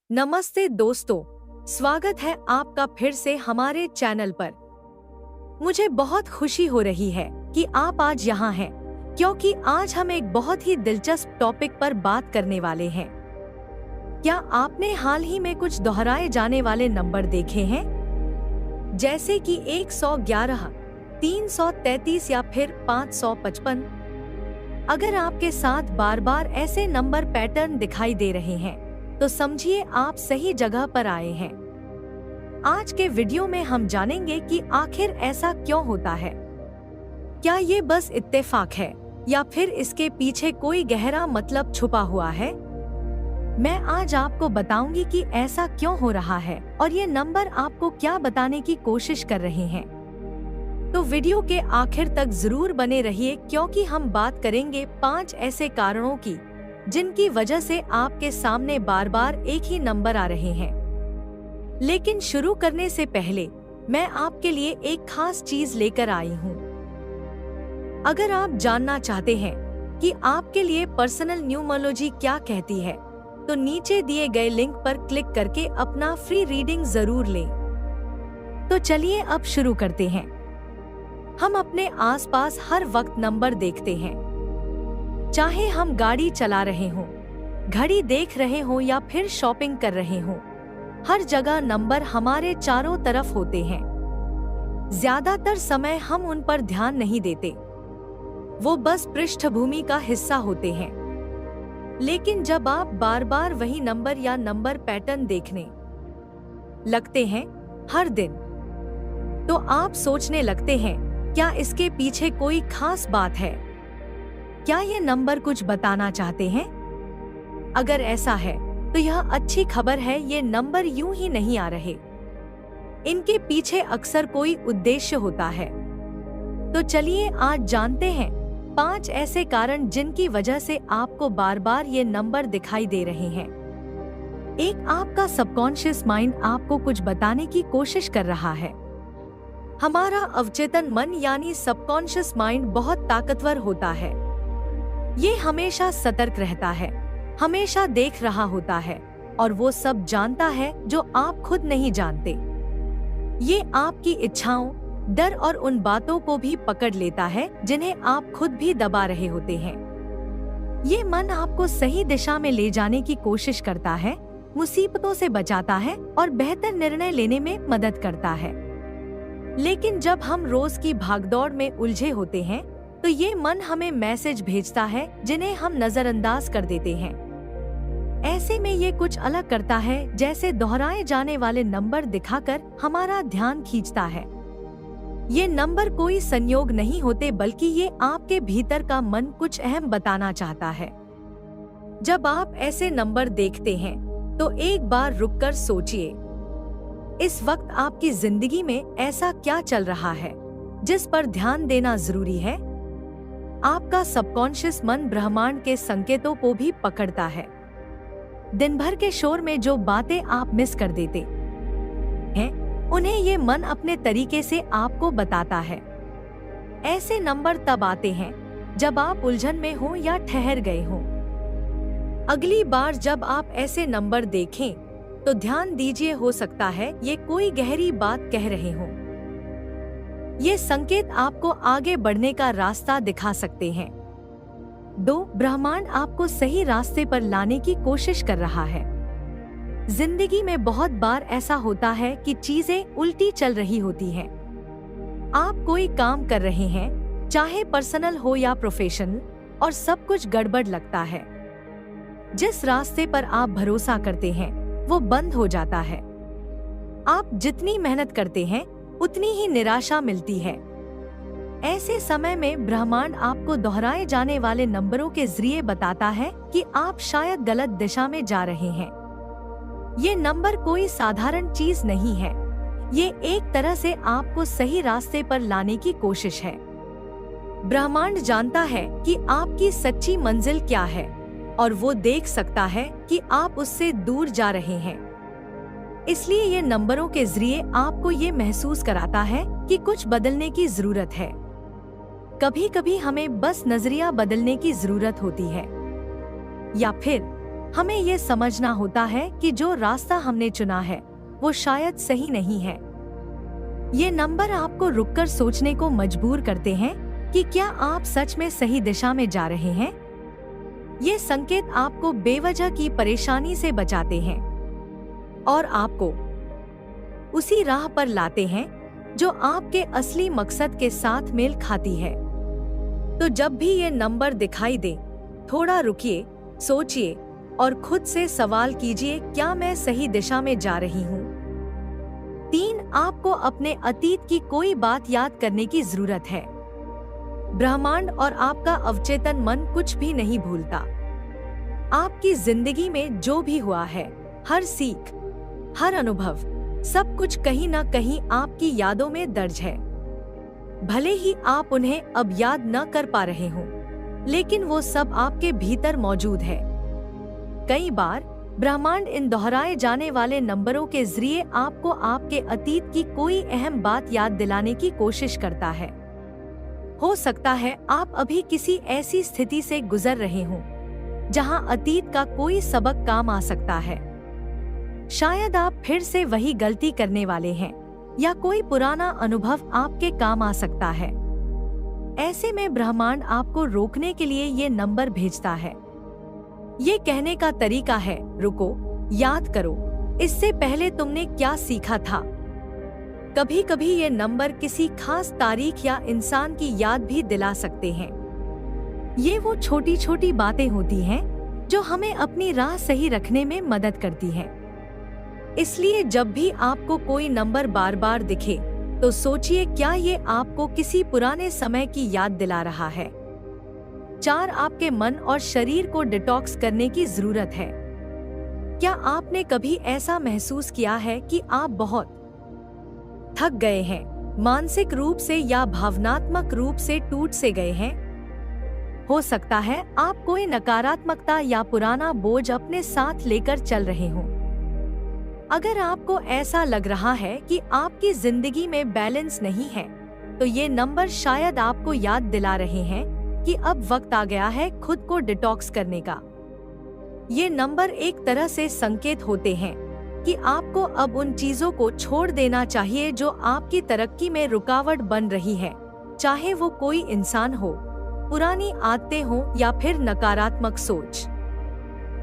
नमस्ते दोस्तों, स्वागत है आपका फिर से हमारे चैनल पर। मुझे बहुत खुशी हो रही है कि आप आज यहाँ हैं, क्योंकि आज हम एक बहुत ही दिलचस्प टॉपिक पर बात करने वाले हैं। क्या आपने हाल ही में कुछ दोहराए जाने वाले नंबर देखे हैं, जैसे कि 111, 333 या फिर 555? अगर आपके साथ बार बार ऐसे नंबर पैटर्न दिखाई दे रहे हैं, तो समझिए आप सही जगह पर आए हैं। आज के वीडियो में हम जानेंगे कि आखिर ऐसा क्यों होता है। क्या ये बस इत्तेफाक है या फिर इसके पीछे कोई गहरा मतलब छुपा हुआ है? मैं आज आपको बताऊंगी कि ऐसा क्यों हो रहा है और ये नंबर आपको क्या बताने की कोशिश कर रहे हैं। तो वीडियो के आखिर तक जरूर बने रहिए, क्योंकि हम बात करेंगे 5 ऐसे कारणों की जिनकी वजह से आपके सामने बार बार एक ही नंबर आ रहे हैं। लेकिन शुरू करने से पहले मैं आपके लिए एक खास चीज लेकर आई हूँ। अगर आप जानना चाहते हैं कि आपके लिए पर्सनल न्यूमरोलॉजी क्या कहती है, तो नीचे दिए गए लिंक पर क्लिक करके अपना फ्री रीडिंग जरूर लें। तो चलिए अब शुरू करते हैं। हम अपने आसपास हर वक्त नंबर देखते हैं, चाहे हम गाड़ी चला रहे हों, घड़ी देख रहे हों या फिर शॉपिंग कर रहे हों। हर जगह नंबर हमारे चारों तरफ होते हैं। ज्यादातर समय हम उन पर ध्यान नहीं देते, वो बस पृष्ठभूमि का हिस्सा होते हैं। लेकिन जब आप बार बार वही नंबर या नंबर पैटर्न देखने लगते हैं हर दिन, तो आप सोचने लगते हैं, क्या इसके पीछे कोई खास बात है? क्या ये नंबर कुछ बताना चाहते हैं? अगर ऐसा है तो यह अच्छी खबर है। ये नंबर यूं ही नहीं आ रहे, इनके पीछे अक्सर कोई उद्देश्य होता है। तो चलिए आज जानते हैं 5 ऐसे कारण जिनकी वजह से आपको बार बार ये नंबर दिखाई दे रहे हैं। 1, आपका सबकॉन्शियस माइंड आपको कुछ बताने की कोशिश कर रहा है। हमारा अवचेतन मन यानी सबकॉन्शियस माइंड बहुत ताकतवर होता है। ये हमेशा सतर्क रहता है, हमेशा देख रहा होता है और वो सब जानता है जो आप खुद नहीं जानते। ये आपकी इच्छाओं, डर और उन बातों को भी पकड़ लेता है जिन्हें आप खुद भी दबा रहे होते हैं। ये मन आपको सही दिशा में ले जाने की कोशिश करता है, मुसीबतों से बचाता है और बेहतर निर्णय लेने में मदद करता है। लेकिन जब हम रोज की भागदौड़ में उलझे होते हैं, तो ये मन हमें मैसेज भेजता है जिन्हें हम नजरअंदाज कर देते हैं। ऐसे में ये कुछ अलग करता है, जैसे दोहराए जाने वाले नंबर दिखाकर हमारा ध्यान खींचता है। ये नंबर कोई संयोग नहीं होते, बल्कि ये आपके भीतर का मन कुछ अहम बताना चाहता है। जब आप ऐसे नंबर देखते हैं, तो एक बार रुककर सोचिए, इस वक्त आपकी जिंदगी में ऐसा क्या चल रहा है जिस पर ध्यान देना जरूरी है? आपका सबकॉन्शियस मन ब्रह्मांड के संकेतों को भी पकड़ता है। दिन भर के शोर में जो बातें आप मिस कर देते हैं, उन्हें ये मन अपने तरीके से आपको बताता है। ऐसे नंबर तब आते हैं जब आप उलझन में हो या ठहर गए हो। अगली बार जब आप ऐसे नंबर देखें, तो ध्यान दीजिए, हो सकता है ये कोई गहरी बात कह रहे हो। ये संकेत आपको आगे बढ़ने का रास्ता दिखा सकते हैं। 2, ब्रह्मांड आपको सही रास्ते पर लाने की कोशिश कर रहा है। जिंदगी में बहुत बार ऐसा होता है कि चीजें उल्टी चल रही होती हैं। आप कोई काम कर रहे हैं, चाहे पर्सनल हो या प्रोफेशनल, और सब कुछ गड़बड़ लगता है। जिस रास्ते पर आप भरोसा करते हैं, वो बंद हो जाता है। आप जितनी मेहनत करते हैं, उतनी ही निराशा मिलती है। ऐसे समय में ब्रह्मांड आपको दोहराए जाने वाले नंबरों के जरिए बताता है कि आप शायद गलत दिशा में जा रहे हैं। ये नंबर कोई साधारण चीज नहीं है, ये एक तरह से आपको सही रास्ते पर लाने की कोशिश है। ब्रह्मांड जानता है कि आपकी सच्ची मंजिल क्या है, और वो देख सकता है कि आप उससे दूर जा रहे हैं। इसलिए ये नंबरों के जरिए आपको ये महसूस कराता है कि कुछ बदलने की जरूरत है। कभी कभी हमें बस नजरिया बदलने की जरूरत होती है, या फिर हमें ये समझना होता है कि जो रास्ता हमने चुना है वो शायद सही नहीं है। ये नंबर आपको रुककर सोचने को मजबूर करते हैं कि क्या आप सच में सही दिशा में जा रहे हैं। ये संकेत आपको बेवजह की परेशानी से बचाते हैं और आपको उसी राह पर लाते हैं जो आपके असली मकसद के साथ मेल खाती है। तो जब भी ये नंबर दिखाई दे, थोड़ा रुकिए, सोचिए और खुद से सवाल कीजिए, क्या मैं सही दिशा में जा रही हूँ? 3, आपको अपने अतीत की कोई बात याद करने की जरूरत है। ब्रह्मांड और आपका अवचेतन मन कुछ भी नहीं भूलता। आपकी जिंदगी में जो भी हुआ है, हर सीख, हर अनुभव, सब कुछ कहीं न कहीं आपकी यादों में दर्ज है। भले ही आप उन्हें अब याद न कर पा रहे हों, लेकिन वो सब आपके भीतर मौजूद है। कई बार ब्रह्मांड इन दोहराए जाने वाले नंबरों के जरिए आपको आपके अतीत की कोई अहम बात याद दिलाने की कोशिश करता है। हो सकता है आप अभी किसी ऐसी स्थिति से गुजर रहे हों जहां अतीत का कोई सबक काम आ सकता है। शायद आप फिर से वही गलती करने वाले हैं या कोई पुराना अनुभव आपके काम आ सकता है। ऐसे में ब्रह्मांड आपको रोकने के लिए ये नंबर भेजता है। ये कहने का तरीका है, रुको, याद करो, इससे पहले तुमने क्या सीखा था। कभी कभी ये नंबर किसी खास तारीख या इंसान की याद भी दिला सकते हैं। ये वो छोटी छोटी बातें होती हैं जो हमें अपनी राह सही रखने में मदद करती हैं। इसलिए जब भी आपको कोई नंबर बार बार दिखे तो सोचिए, क्या ये आपको किसी पुराने समय की याद दिला रहा है। 4, आपके मन और शरीर को डिटॉक्स करने की जरूरत है। क्या आपने कभी ऐसा महसूस किया है कि आप बहुत थक गए हैं, मानसिक रूप से या भावनात्मक रूप से टूट से गए हैं? हो सकता है आप कोई नकारात्मकता या पुराना बोझ अपने साथ लेकर चल रहे हों। अगर आपको ऐसा लग रहा है कि आपकी जिंदगी में बैलेंस नहीं है, तो ये नंबर शायद आपको याद दिला रहे हैं कि अब वक्त आ गया है खुद को डिटॉक्स करने का। ये नंबर एक तरह से संकेत होते हैं कि आपको अब उन चीजों को छोड़ देना चाहिए जो आपकी तरक्की में रुकावट बन रही है, चाहे वो कोई इंसान हो, पुरानी आदतें हो या फिर नकारात्मक सोच।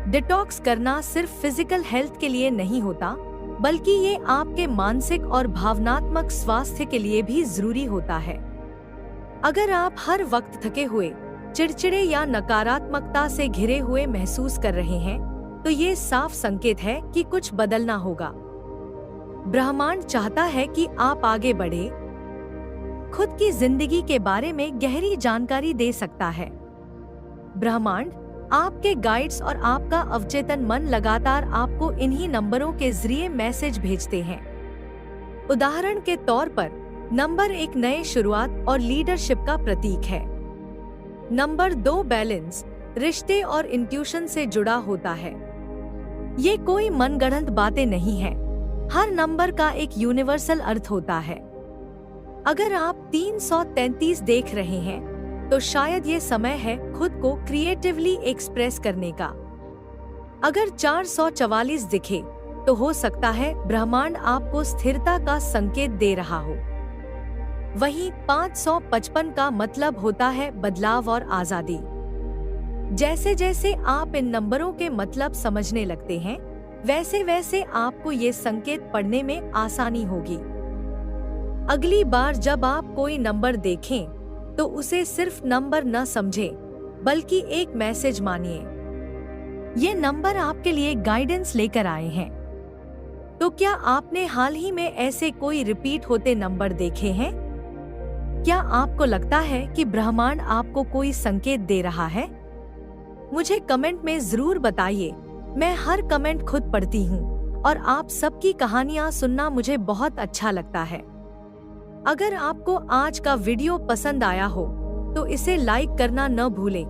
डिटॉक्स करना सिर्फ फिजिकल हेल्थ के लिए नहीं होता, बल्कि ये आपके मानसिक और भावनात्मक स्वास्थ्य के लिए भी जरूरी होता है। अगर आप हर वक्त थके हुए, चिड़चिड़े या नकारात्मकता से घिरे हुए महसूस कर रहे हैं, तो ये साफ संकेत है कि कुछ बदलना होगा। ब्रह्मांड चाहता है कि आप आगे बढ़े, खुद की जिंदगी के बारे में गहरी जानकारी दे सकता है। ब्रह्मांड, आपके गाइड्स और आपका अवचेतन मन लगातार आपको इन्हीं नंबरों के जरिए मैसेज भेजते हैं। उदाहरण के तौर पर, नंबर 1 नए शुरुआत और लीडरशिप का प्रतीक है। नंबर 2 बैलेंस, रिश्ते और इंट्यूशन से जुड़ा होता है। ये कोई मनगढ़ंत बातें नहीं है, हर नंबर का एक यूनिवर्सल अर्थ होता है। अगर आप 333 देख रहे हैं, तो शायद ये समय है खुद को क्रिएटिवली एक्सप्रेस करने का। अगर 444 दिखे, तो हो सकता है ब्रह्मांड आपको स्थिरता का संकेत दे रहा हो। वहीं 555 का मतलब होता है बदलाव और आजादी। जैसे जैसे आप इन नंबरों के मतलब समझने लगते हैं, वैसे वैसे आपको ये संकेत पढ़ने में आसानी होगी। अगली बार जब आप कोई नंबर देखें, तो उसे सिर्फ नंबर न समझें, बल्कि एक मैसेज मानिए। ये नंबर आपके लिए गाइडेंस लेकर आए हैं। तो क्या आपने हाल ही में ऐसे कोई रिपीट होते नंबर देखे हैं? क्या आपको लगता है कि ब्रह्मांड आपको कोई संकेत दे रहा है? मुझे कमेंट में जरूर बताइए। मैं हर कमेंट खुद पढ़ती हूँ और आप सबकी कहानियाँ सुनना मुझे बहुत अच्छा लगता है। अगर आपको आज का वीडियो पसंद आया हो, तो इसे लाइक करना न भूलें।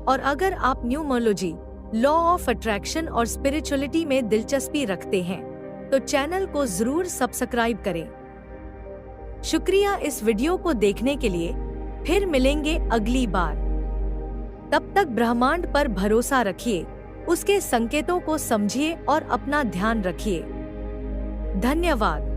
और अगर आप न्यूमरोलॉजी, लॉ ऑफ अट्रैक्शन और स्पिरिचुअलिटी में दिलचस्पी रखते हैं, तो चैनल को जरूर सब्सक्राइब करें। शुक्रिया इस वीडियो को देखने के लिए। फिर मिलेंगे अगली बार। तब तक ब्रह्मांड पर भरोसा रखिए, उसके संकेतों को समझिए और अपना ध्यान रखिए। धन्यवाद।